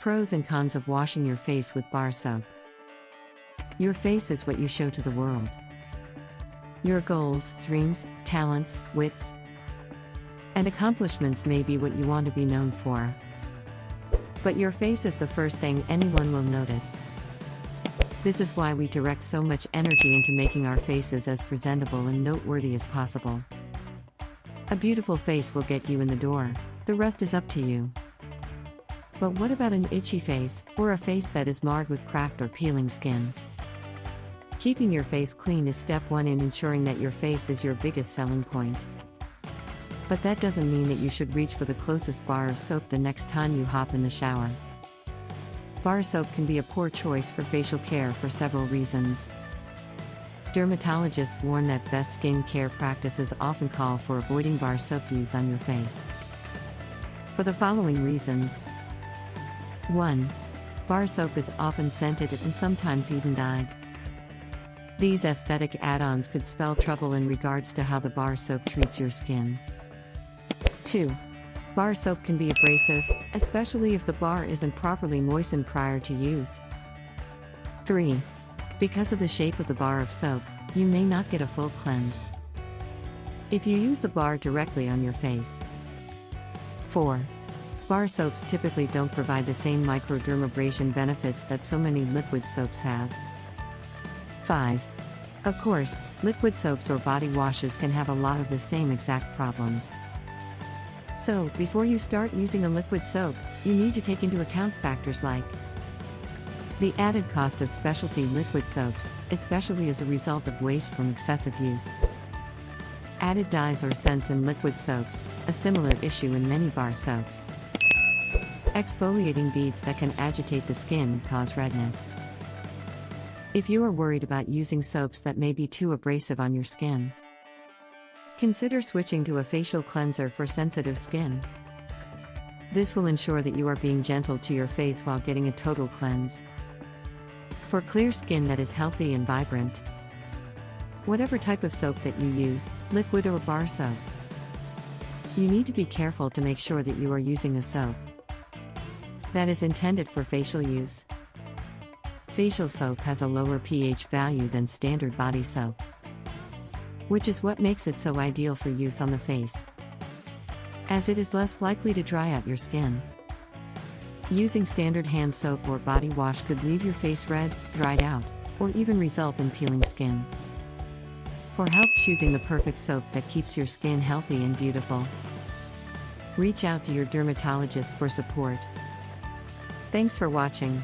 Pros and cons of washing your face with bar soap. Your face is what you show to the world. Your goals, dreams, talents, wits, and accomplishments may be what you want to be known for. But your face is the first thing anyone will notice. This is why we direct so much energy into making our faces as presentable and noteworthy as possible. A beautiful face will get you in the door, the rest is up to you. But what about an itchy face, or a face that is marred with cracked or peeling skin? Keeping your face clean is step one in ensuring that your face is your biggest selling point. But that doesn't mean that you should reach for the closest bar of soap the next time you hop in the shower. Bar soap can be a poor choice for facial care for several reasons. Dermatologists warn that best skin care practices often call for avoiding bar soap use on your face, for the following reasons. 1. Bar soap is often scented and sometimes even dyed. These aesthetic add-ons could spell trouble in regards to how the bar soap treats your skin. 2. Bar soap can be abrasive, especially if the bar isn't properly moistened prior to use. 3. Because of the shape of the bar of soap, you may not get a full cleanse if you use the bar directly on your face. 4. Bar soaps typically don't provide the same microdermabrasion benefits that so many liquid soaps have. 5. Of course, liquid soaps or body washes can have a lot of the same exact problems. So, before you start using a liquid soap, you need to take into account factors like the added cost of specialty liquid soaps, especially as a result of waste from excessive use. Added dyes or scents in liquid soaps, a similar issue in many bar soaps. Exfoliating beads that can agitate the skin and cause redness. If you are worried about using soaps that may be too abrasive on your skin, consider switching to a facial cleanser for sensitive skin. This will ensure that you are being gentle to your face while getting a total cleanse. For clear skin that is healthy and vibrant, whatever type of soap that you use, liquid or bar soap, you need to be careful to make sure that you are using a soap that is intended for facial use. Facial soap has a lower pH value than standard body soap, which is what makes it so ideal for use on the face, as it is less likely to dry out your skin. Using standard hand soap or body wash could leave your face red, dried out, or even result in peeling skin. For help choosing the perfect soap that keeps your skin healthy and beautiful, reach out to your dermatologist for support. Thanks for watching.